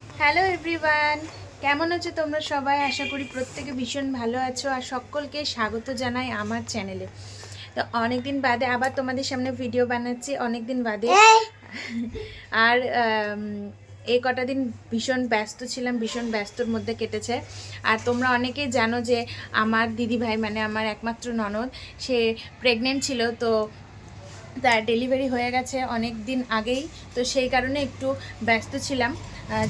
Hello everyone, কেমন আছো তোমরা সবাই? আশা করি প্রত্যেকে ভীষণ ভালো আছো। আর সকলকে স্বাগত জানাই আমার চ্যানেলে। তো অনেকদিন বাদে আবার তোমাদের সামনে ভিডিও বানাচ্ছি, অনেকদিন বাদে। আর এই কটা দিন ভীষণ ব্যস্ত ছিলাম, ভীষণ ব্যস্তর মধ্যে কেটেছে। আর তোমরা অনেকেই জানো যে আমার দিদিভাই, মানে আমার একমাত্র ননদ, সে প্রেগনেন্ট ছিল। তো তার ডেলিভারি হয়ে গেছে অনেক দিন আগেই। তো সেই কারণে একটু ব্যস্ত ছিলাম,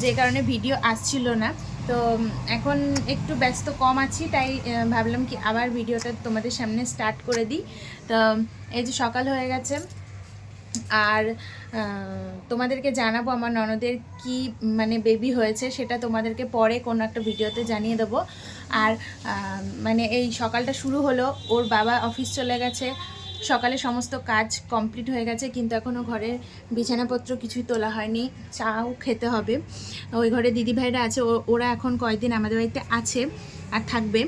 যে কারণে ভিডিও আসছিল না। তো এখন একটু ব্যস্ত কম আছি, তাই ভাবলাম কি আবার ভিডিওটা তোমাদের সামনে স্টার্ট করে দিই। তো এই যে সকাল হয়ে গেছে, আর তোমাদেরকে জানাবো আমার ননদের কি মানে বেবি হয়েছে, সেটা তোমাদেরকে পরে কোনো একটা ভিডিওতে জানিয়ে দেবো। আর মানে এই সকালটা শুরু হলো, ওর বাবা অফিস চলে গেছে, সকালে সমস্ত কাজ কমপ্লিট হয়ে গেছে, কিন্তু এখনও ঘরের বিছানাপত্র কিছুই তোলা হয়নি, চাও খেতে হবে। ওই ঘরে দিদিভাইরা আছে, ওরা এখন কয়েকদিন আমাদের বাড়িতে আছে আর থাকবে।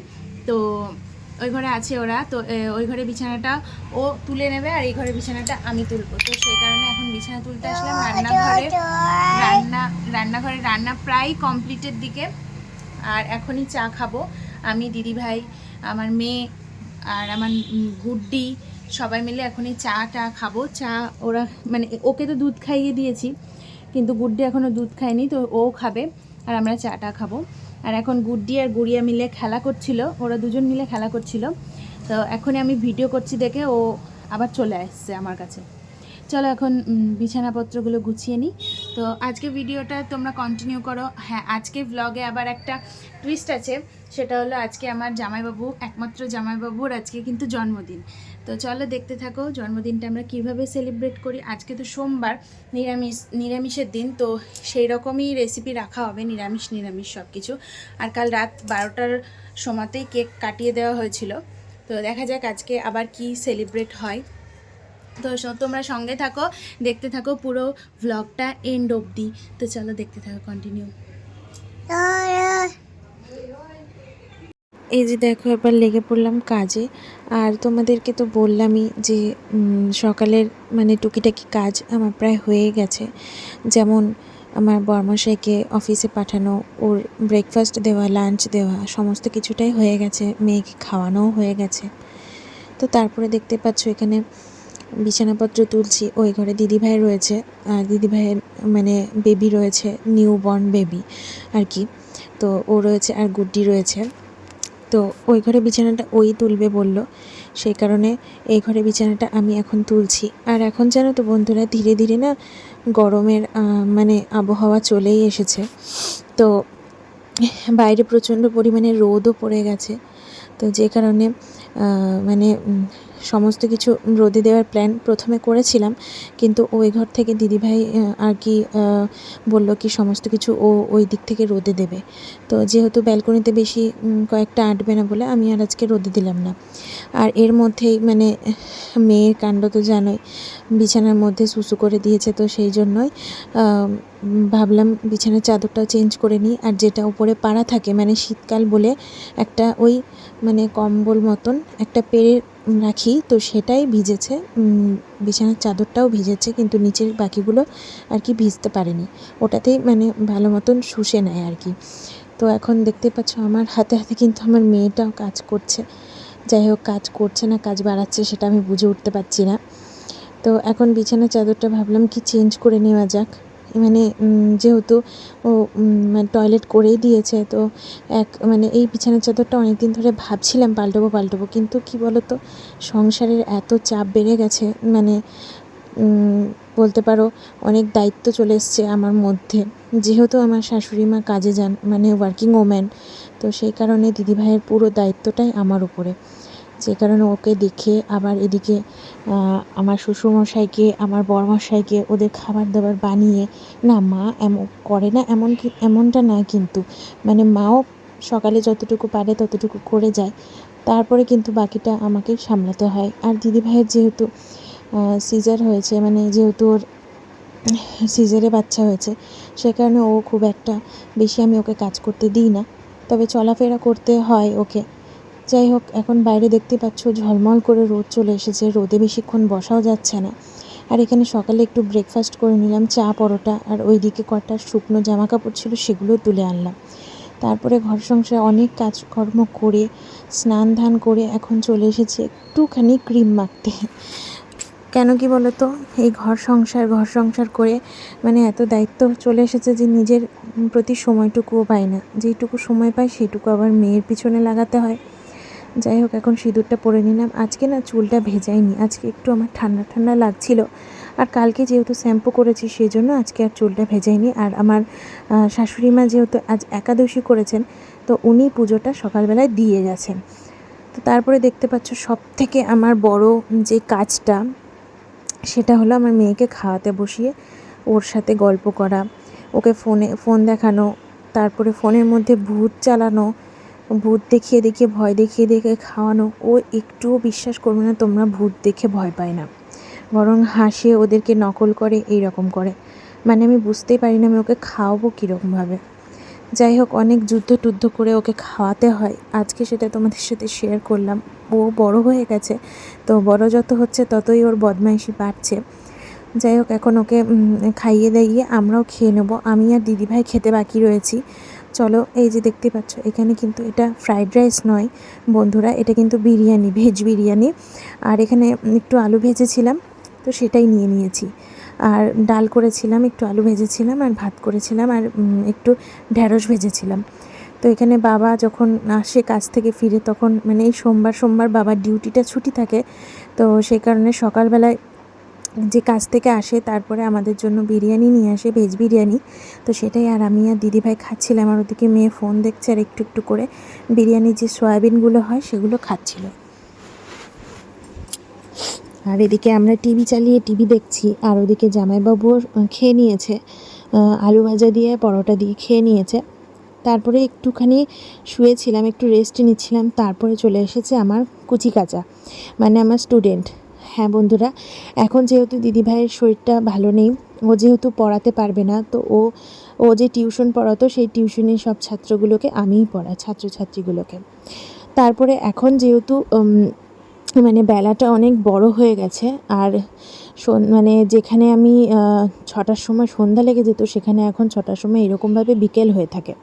তো ওই ঘরে আছে ওরা। তো ওই ঘরে বিছানাটা ও তুলে নেবে, আর এই ঘরে বিছানাটা আমি তুলবো। তো সেই কারণে এখন বিছানা তুলতে আসলাম। রান্নাঘরে রান্না প্রায় কমপ্লিটের দিকে। আর এখনই চা খাবো আমি, দিদিভাই, আমার মেয়ে আর আমার গুড্ডি, সবাই মিলে এখনই চাটা খাবো। চা ওরা মানে ওকে তো দুধ খাইয়ে দিয়েছি, কিন্তু গুড্ডি এখনও দুধ খায়নি, তো ও খাবে আর আমরা চাটা খাবো। আর এখন গুড্ডি আর গুড়িয়া মিলে খেলা করছিল, ওরা দুজন মিলে খেলা করছিল। তো এখনই আমি ভিডিও করছি দেখে ও আবার চলে আসছে আমার কাছে। চলো এখন বিছানাপত্রগুলো গুছিয়ে নিই। তো আজকে ভিডিওটা তোমরা কন্টিনিউ করো। হ্যাঁ, আজকে ব্লগে আবার একটা টুইস্ট আছে, সেটা হলো আজকে আমার জামাইবাবু, একমাত্র জামাইবাবুর আজকে কিন্তু জন্মদিন। তো চলো দেখতে থাকো জন্মদিনটা আমরা কিভাবে সেলিব্রেট করি। আজকে তো সোমবার, নিরামিষের দিন, তো সেই রকমই রেসিপি রাখা হবে, নিরামিষ সব কিছু। আর কাল রাত 12টার সময়তেই কেক কাটিয়ে দেওয়া হয়েছিল। তো দেখা যাক আজকে আবার কি সেলিব্রেট হয়। তো তোমরা সঙ্গে থাকো, দেখতে থাকো পুরো ভ্লগটা এন্ড অবধি। তো চলো দেখতে থাকো, কন্টিনিউ। এই যে দেখো, এবার লেগে পড়লাম কাজে। আর তোমাদেরকে তো বললামই যে সকালের মানে টুকিটাকি কাজ আমার প্রায় হয়ে গেছে। যেমন আমার বরমশাইকে অফিসে পাঠানো, ওর ব্রেকফাস্ট দেওয়া, লাঞ্চ দেওয়া, সমস্ত কিছুটাই হয়ে গেছে, মেয়েকে খাওয়ানোও হয়ে গেছে। তো তারপরে দেখতে পাচ্ছ এখানে বিছানাপত্র তুলছি। ওই ঘরে দিদিভাই রয়েছে, আর দিদিভাইয়ের মানে বেবি রয়েছে, নিউ বর্ন বেবি আর কি। তো ও রয়েছে আর গুড্ডি রয়েছে। তো ওই ঘরে বিছানাটা ওই তুলবে বলল, সেই কারণে এই ঘরে বিছানাটা আমি এখন তুলছি। আর এখন জানো তো বন্ধুরা, ধীরে ধীরে না গরমের মানে আবহাওয়া চলেই এসেছে। তো বাইরে প্রচণ্ড পরিমাণে রোদও পড়ে গেছে। তো যে কারণে মানে সমস্ত কিছু রোদে দেওয়ার প্ল্যান প্রথমে করেছিলাম, কিন্তু ওই ঘর থেকে দিদিভাই আর কি বলল কি সমস্ত কিছু ও ওই দিক থেকে রোদে দেবে। তো যেহেতু ব্যালকনিতে বেশি কয়েকটা আঁটবে না বলে আমি আর আজকে রোদে দিলাম না। আর এর মধ্যেই মানে মেয়ের কাণ্ড তো জানোই, বিছানার মধ্যে সুসু করে দিয়েছে। তো সেই জন্যই ভাবলাম বিছানার চাদরটাও চেঞ্জ করে নিই। আর যেটা উপরে পাড়া থাকে, মানে শীতকাল বলে একটা ওই মানে কম্বল মতন একটা পেরে রাখি, তো সেটাই ভিজেছে, বিছানার চাদরটাও ভিজেছে, কিন্তু নিচের বাকিগুলো আর কি ভিজতে পারেনি, ওটাতেই মানে ভালো মতন শুষে নেয় আর কি। তো এখন দেখতে পাচ্ছ আমার হাতে হাতে কিন্তু আমার মেয়েটাও কাজ করছে। যাই হোক, কাজ করছে না কাজ বাড়াচ্ছে সেটা আমি বুঝে উঠতে পারছি না। তো এখন বিছানার চাদরটা ভাবলাম কি চেঞ্জ করে নেওয়া যাক, মানে যেহেতু ও মানে টয়লেট করেই দিয়েছে। তো মানে এই বিছানার চাদরটা অনেক দিন ধরে ভাবছিলাম পাল্টাবো, কিন্তু কি বলো তো, সংসারের এত চাপ বেড়ে গেছে, মানে বলতে পারো অনেক দায়িত্ব চলে এসছে আমার মধ্যে। যেহেতু আমার শাশুড়ি মা কাজে যান, মানে ওয়ার্কিং ওম্যান, তো সেই কারণে দিদিভাইয়ের পুরো দায়িত্বটাই আমার উপরে। যে কারণে ওকে দেখে আবার এদিকে আমার শ্বশুরমশাইকে, আমার বরমশাইকে ওদের খাবার দাবার বানিয়ে, না মা এমন করে না, এমনটা না, কিন্তু মানে মাও সকালে যতটুকু পারে ততটুকু করে যায়, তারপরে কিন্তু বাকিটা আমাকে সামলাতে হয়। আর দিদিভাইয়ের যেহেতু সিজার হয়েছে, মানে যেহেতু ওর সিজারে বাচ্চা হয়েছে, সে কারণে ও খুব একটা বেশি আমি ওকে কাজ করতে দিই না, তবে চলাফেরা করতে হয় ওকে। যাই হোক, এখন বাইরে দেখতে পাচ্ছ ঝলমল করে রোদ চলে এসেছে, রোদে বেশিক্ষণ বসাও যাচ্ছে না। আর এখানে সকালে একটু ব্রেকফাস্ট করে নিলাম, চা পরোটা, আর ওইদিকে কটা শুকনো জামা কাপড় ছিল সেগুলো তুলে আনলাম। তারপরে ঘর সংসারে অনেক কাজকর্ম করে স্নান ধান করে এখন চলে এসেছি একটুখানি ক্রিম মাখতে। কেন কি বলো তো, এই ঘর সংসার করে মানে এত দায়িত্ব চলে এসেছে যে নিজের প্রতি সময়টুকুও পাই না। যেইটুকু সময় পাই সেইটুকু আবার মেয়ের পিছনে লাগাতে হয়। যাই হোক, এখন সিঁদুরটা পরে নিলাম। আজকে না চুলটা ভেজাইনি, আজকে একটু আমার ঠান্ডা ঠান্ডা লাগছিল। আর কালকে যেহেতু শ্যাম্পু করেছি সেই জন্য আজকে আর চুলটা ভেজাইনি। আর আমার শাশুড়ি মা যেহেতু আজ একাদশী করেছেন, তো উনি পুজোটা সকালবেলায় দিয়ে গেছেন। তো তারপরে দেখতে পাচ্ছ সবথেকে আমার বড় যে কাজটা, সেটা হলো আমার মেয়েকে খাওয়াতে বসিয়ে ওর সাথে গল্প করা, ওকে ফোন দেখানো, তারপরে ফোনের মধ্যে ভূত চালানো, ভূত দেখিয়ে দেখিয়ে ভয় দেখিয়ে খাওয়ানো। ও একটুও বিশ্বাস করবে না তোমরা, ভূত দেখে ভয় পায় না, বরং হাসে, ওদেরকে নকল করে, এই রকম করে। মানে আমি বুঝতেই পারি না আমি ওকে খাওয়াবো কীরকমভাবে। যাই হোক, অনেক যুদ্ধ করে ওকে খাওয়াতে হয়। আজকে সেটা তোমাদের সাথে শেয়ার করলাম। ও বড় হয়ে গেছে, তো বড় যত হচ্ছে ততই ওর বদমাইশি বাড়ছে। যাই হোক, এখন ওকে খাইয়ে দাইয়ে আমরাও খেয়ে নেব। আমি আর দিদিভাই খেতে বাকি রয়েছি। চলো, এই যে দেখতে পাচ্ছ এখানে কিন্তু এটা ফ্রাইড রাইস নয় বন্ধুরা, এটা কিন্তু বিরিয়ানি, ভেজ বিরিয়ানি। আর এখানে একটু আলু ভেজেছিলাম, তো সেটাই নিয়েছি। আর ডাল করেছিলাম, একটু আলু ভেজেছিলাম, আর ভাত করেছিলাম, আর একটু ঢ্যাঁড়স ভেজেছিলাম। তো এখানে বাবা যখন আসে কাজ থেকে ফিরে, তখন মানে এই সোমবার বাবার ডিউটিটা ছুটি থাকে, তো সেই কারণে সকালবেলায় যে কাজ থেকে আসে তারপরে আমাদের জন্য বিরিয়ানি নিয়ে আসে, ভেজ বিরিয়ানি। তো সেটাই আর আমি আর দিদিভাই খাচ্ছিলাম, আর ওদিকে মেয়ে ফোন দেখছে আর একটু করে বিরিয়ানির যে সয়াবিনগুলো হয় সেগুলো খাচ্ছিল। আর এদিকে আমরা টিভি চালিয়ে টিভি দেখছি, আর ওদিকে জামাইবাবুও খেয়ে নিয়েছে, আলু ভাজা দিয়ে পরোটা দিয়ে খেয়ে নিয়েছে। তারপরে একটুখানি শুয়েছিলাম, একটু রেস্ট নিচ্ছিলাম। তারপরে চলে এসেছে আমার কুচি কাচা, মানে আমার স্টুডেন্ট। হ্যাঁ বন্ধুরা, এখন যেহেতু দিদিভাইয়ের শরীরটা ভালো নেই, ও যেহেতু পড়াতে পারবে না, তো ও যে টিউশন পড়াতো সেই টিউশনের সব ছাত্রগুলোকে আমিই পড়াই, ছাত্রছাত্রীগুলোকে। তারপরে এখন যেহেতু মানে বেলাটা অনেক বড় হয়ে গেছে, আর মানে যেখানে আমি 6টার সময় সন্ধ্যা লেগে যেত, সেখানে এখন 6টার সময় এরকমভাবে বিকেল হয়ে থাকে।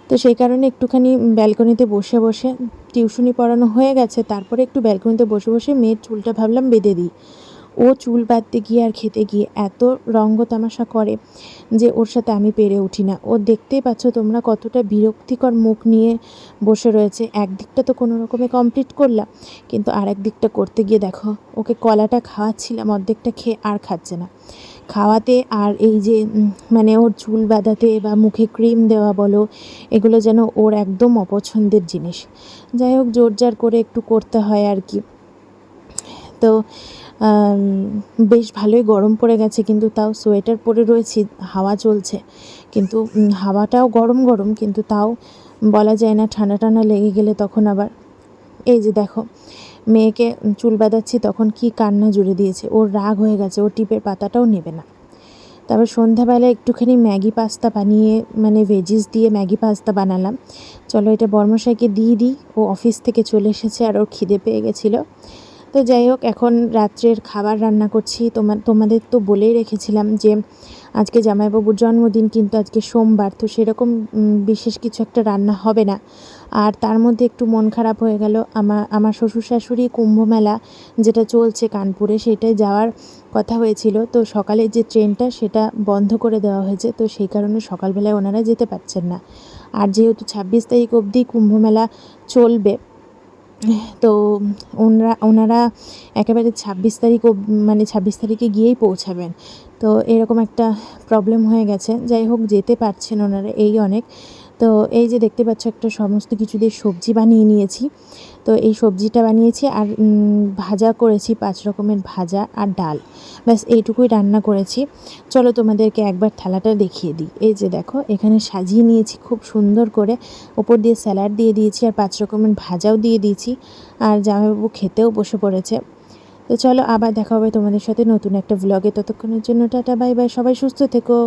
তো সেই কারণে একটুখানি ব্যালকনিতে বসে টিউশনি পড়ানো হয়ে গেছে, তারপরে একটু ব্যালকনিতে বসে মেয়ের চুলটা ভাবলাম বেঁধে দিই। ও চুল বাঁধতে গিয়ে আর খেতে গিয়ে এত রঙ্গ তামাশা করে যে ওর সাথে আমি পেরে উঠি না। ও দেখতেই পাচ্ছ তোমরা কতটা বিরক্তিকর মুখ নিয়ে বসে রয়েছে। একদিকটা তো কোনো রকমে কমপ্লিট করলাম, কিন্তু আর একদিকটা করতে গিয়ে দেখো, ওকে কলাটা খাওয়াচ্ছিলাম, অর্ধেকটা খেয়ে আর খাচ্ছে না। খাওয়াতে আর এই যে মানে ওর চুল বাঁধাতে বা মুখে ক্রিম দেওয়া বলো, এগুলো যেন ওর একদম অপছন্দের জিনিস। যাই হোক, জোরজার করে একটু করতে হয় আর কি। তো বেশ ভালোই গরম পড়ে গেছে, কিন্তু তাও সোয়েটার পরে রয়েছি, হাওয়া চলছে, কিন্তু হাওয়াটাও গরম, কিন্তু তাও বলা যায় না, ঠান্ডা লেগে গেলে তখন আবার। এই যে দেখো, মেয়েকে চুল বাঁধাচ্ছি তখন কি কান্না জুড়ে দিয়েছে, ওর রাগ হয়ে গেছে, ও টিপের পাতাটাও নেবে না। তারপর সন্ধ্যাবেলায় একটুখানি ম্যাগি পাস্তা বানিয়ে, মানে ভেজিস দিয়ে ম্যাগি পাস্তা বানালাম। চলো এটা বর্মশাইকে দিয়ে দিই, ও অফিস থেকে চলে এসেছে আর ওর খিদে পেয়ে গেছিলো। তো যাই হোক, এখন রাত্রের খাবার রান্না করছি। তোমাদের তো বলেই রেখেছিলাম যে আজকে জামাইবাবুর জন্মদিন, কিন্তু আজকে সোমবার, তো সেরকম বিশেষ কিছু একটা রান্না হবে না। আর তার মধ্যে একটু মন খারাপ হয়ে গেল, আমার শ্বশুর শাশুড়ি কুম্ভমেলা যেটা চলছে কানপুরে, সেটাই যাওয়ার কথা হয়েছিল। তো সকালের যে ট্রেনটা সেটা বন্ধ করে দেওয়া হয়েছে, তো সেই কারণে সকালবেলায় ওনারা যেতে পারছেন না। আর যেহেতু 26 তারিখ অবধি কুম্ভমেলা চলবে, তো ওনারা একেবারে 26 তারিখ মানে 26 তারিখে গিয়েই পৌঁছাবেন। তো এরকম একটা প্রবলেম হয়ে গেছে। যাই হোক, যেতে পারছেন ওনারা, এই অনেক। তো এই যে দেখতে পাচ্ছ, একটা সমস্ত কিছু দিয়ে সবজি বানিয়ে নিয়েছি। তো এই সবজিটা বানিয়েছি, আর ভাজা করেছি, 5 রকমের ভাজা আর ডাল, ব্যাস এইটুকুই রান্না করেছি। চলো তোমাদেরকে একবার থালাটা দেখিয়ে দিই। এই যে দেখো, এখানে সাজিয়ে নিয়েছি খুব সুন্দর করে, ওপর দিয়ে স্যালাড দিয়ে দিয়েছি, আর 5 রকমের ভাজাও দিয়ে দিয়েছি, আর জামাইবাবু খেতেও বসে পড়েছে। তো চলো, আবার দেখা হবে তোমাদের সাথে নতুন একটা ভ্লগে। ততক্ষণের জন্য টাটা, বাই বাই, সবাই সুস্থ থেকো।